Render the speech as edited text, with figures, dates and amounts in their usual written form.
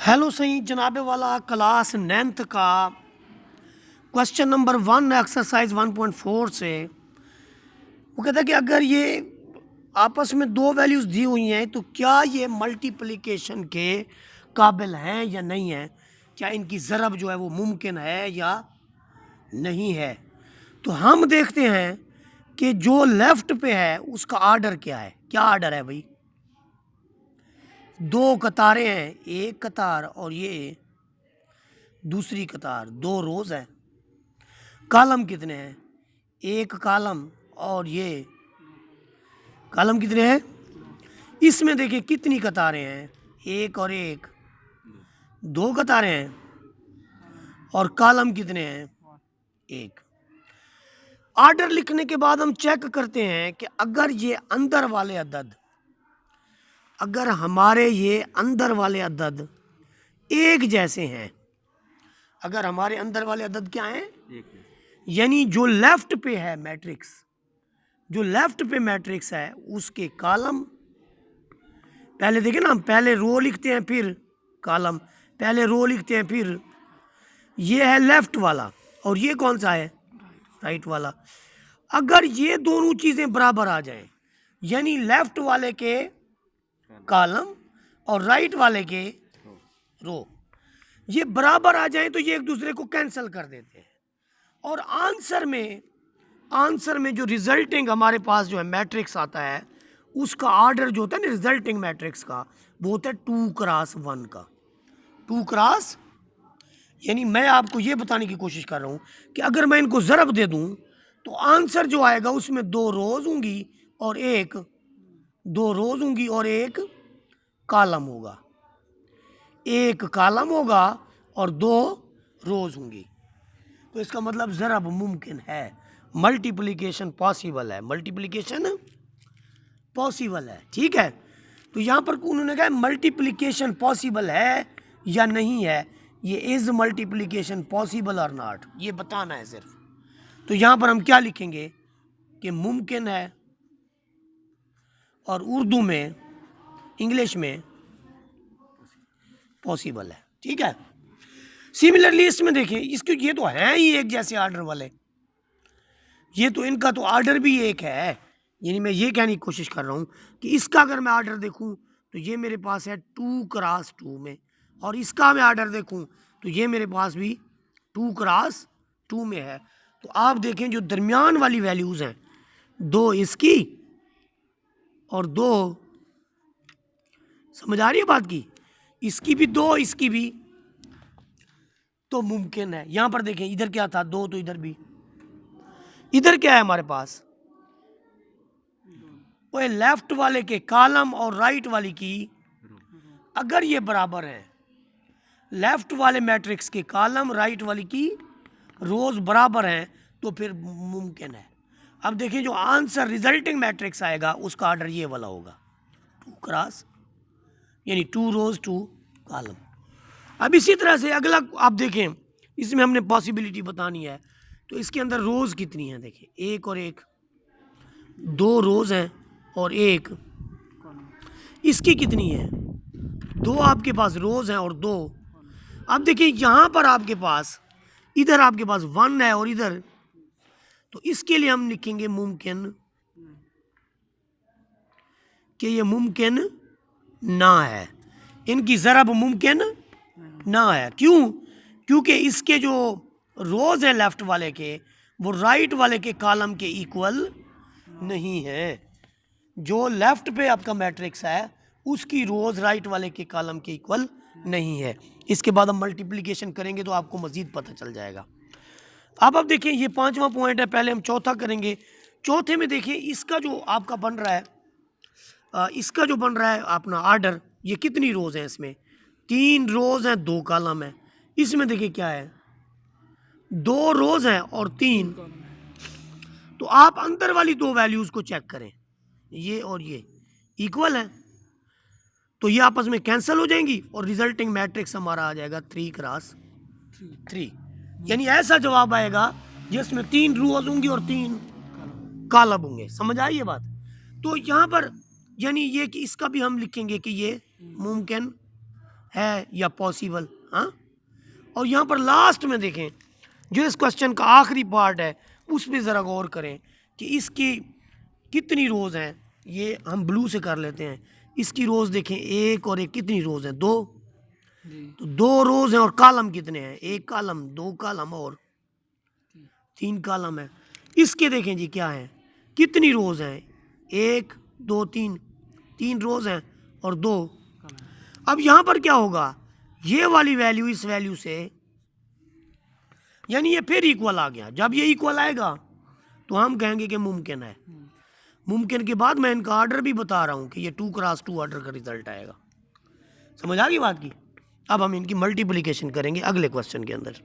Hello सही जनाबे वाला क्लास 9th का क्वेश्चन नंबर 1 एक्सरसाइज 1.4 से वो कहता है कि अगर ये आपस में दो वैल्यूज़ दी हुई हैं तो क्या ये मल्टीप्लिकेशन के काबिल हैं या नहीं है, क्या इनकी ज़रब जो है वो मुमकिन है या नहीं है। तो हम देखते हैं कि जो लेफ़्ट पे है उसका आर्डर क्या है। क्या आर्डर है भाई? दो कतारें हैं, एक कतार और ये दूसरी कतार, दो रोज़ हैं। कॉलम कितने हैं? एक कॉलम और ये कॉलम कितने हैं? इसमें देखिए कितनी कतारें हैं, एक और एक, दो कतारें हैं। और कॉलम कितने हैं? एक। आर्डर लिखने के बाद हम चेक करते हैं कि अगर ये अंदर वाले अदद, अगर हमारे ये अंदर वाले अदद एक जैसे हैं, अगर हमारे अंदर वाले अदद क्या हैं, यानी जो लेफ्ट पे है मैट्रिक्स, जो लेफ्ट पे मैट्रिक्स है उसके कॉलम, पहले देखें ना, हम पहले रो लिखते हैं फिर कॉलम, पहले रो लिखते हैं फिर, ये है लेफ्ट वाला और ये कौन सा है? राइट वाला। अगर ये दोनों चीज़ें बराबर आ जाएं, यानी लेफ्ट वाले के कॉलम और राइट वाले के रो ये बराबर आ जाएं तो ये एक दूसरे को कैंसिल कर देते हैं। और आंसर में जो रिजल्टिंग हमारे पास जो है मैट्रिक्स आता है उसका आर्डर जो होता है ना रिजल्टिंग मैट्रिक्स का, वो होता है 2x1 का। 2x, यानी मैं आपको ये बताने की कोशिश कर रहा हूँ कि अगर मैं इनको ज़रब दे दूँ तो आंसर जो आएगा उसमें दो रोज़ होंगी और एक कॉलम होगा, एक कॉलम होगा और दो रोज़ होंगी। तो इसका मतलब ज़रब मुमकिन है, मल्टीप्लिकेशन पॉसिबल है, मल्टीप्लिकेशन पॉसिबल है। ठीक है, तो यहाँ पर उन्होंने कहा मल्टीप्लिकेशन पॉसिबल है या नहीं है, ये इज़ मल्टीप्लिकेशन पॉसिबल और नॉट, ये बताना है सिर्फ। तो यहाँ पर हम क्या लिखेंगे कि मुमकिन है, और उर्दू में, इंग्लिश में पॉसिबल है। ठीक है, सिमिलरली इसमें देखिए, इसके ये तो हैं ही एक जैसे आर्डर वाले, ये तो इनका तो आर्डर भी एक है। यानी मैं ये कहने की कोशिश कर रहा हूँ कि इसका अगर मैं आर्डर देखूँ तो ये मेरे पास है 2x2 में, और इसका मैं आर्डर देखूँ तो ये मेरे पास भी 2x2 में है। तो आप देखें जो दरमियान वाली वैल्यूज़ हैं, दो इसकी और दो, समझ आ रही है बात की, इसकी भी दो, इसकी भी, तो मुमकिन है। यहाँ पर देखें इधर क्या था, दो, तो इधर भी, इधर क्या है हमारे पास, वो लेफ्ट वाले के कॉलम और राइट वाली की, अगर ये बराबर है, लेफ्ट वाले मैट्रिक्स के कॉलम राइट वाली की रोज बराबर हैं, तो फिर मुमकिन है। अब देखिए जो आंसर रिजल्टिंग मैट्रिक्स आएगा उसका ऑर्डर ये वाला होगा, 2x, यानी 2 रोज 2 कॉलम। अब इसी तरह से अगला आप देखें, इसमें हमने पॉसिबिलिटी बतानी है, तो इसके अंदर रोज कितनी है, देखिए एक और एक, दो रोज हैं और एक, इसकी कितनी है, दो आपके पास रोज हैं और दो। अब देखिए यहाँ पर आपके पास, इधर आपके पास 1 है और इधर, तो इसके लिए हम लिखेंगे मुमकिन, कि ये मुमकिन ना है, इनकी ज़रब मुमकिन ना है। क्यों? क्योंकि इसके जो रोज हैं लेफ्ट वाले के, वो राइट वाले के कॉलम के इक्वल नहीं है। जो लेफ्ट पे आपका मैट्रिक्स है उसकी रोज राइट वाले के कॉलम के इक्वल नहीं है। इसके बाद हम मल्टीप्लिकेशन करेंगे तो आपको मज़ीद पता चल जाएगा। अब देखिए ये 5वां पॉइंट है, पहले हम चौथा करेंगे। चौथे में देखिए इसका जो आपका बन रहा है, इसका जो बन रहा है अपना आर्डर, ये कितनी रोज़ हैं, इसमें 3 रोज़ हैं 2 कॉलम है। इसमें देखिए क्या है, 2 रोज़ हैं और 3, तो आप अंदर वाली दो वैल्यूज़ को चेक करें, ये और ये इक्वल है, तो ये आपस में कैंसिल हो जाएंगी और रिजल्टिंग मैट्रिक्स हमारा आ जाएगा 3x3, यानी ऐसा जवाब आएगा जिसमें 3 रोज होंगी और 3 कॉलम होंगे। समझ आई ये बात? तो यहाँ पर यानी ये कि इसका भी हम लिखेंगे कि ये मुमकिन है या पॉसिबल। हाँ, और यहाँ पर लास्ट में देखें, जो इस क्वेश्चन का आखिरी पार्ट है उस पर ज़रा गौर करें कि इसकी कितनी रोज़ हैं। ये हम ब्लू से कर लेते हैं। इसकी रोज़ देखें, एक और एक, कितनी रोज़ हैं? 2। तो 2 रोज़ हैं और कॉलम कितने हैं? 1 कॉलम, 2 कॉलम और 3 कॉलम है। इसके देखें जी क्या है, कितनी रोज़ हैं? 1 2 3, 3 रोज़ हैं और 2। अब यहाँ पर क्या होगा, ये वाली वैल्यू इस वैल्यू से, यानी ये फिर इक्वल आ गया। जब ये इक्वल आएगा तो हम कहेंगे कि मुमकिन है। मुमकिन के बाद मैं इनका ऑर्डर भी बता रहा हूँ कि ये 2x2 ऑर्डर का रिजल्ट आएगा। समझ आ गई बात की? अब हम इनकी मल्टीप्लिकेशन करेंगे अगले क्वेश्चन के अंदर।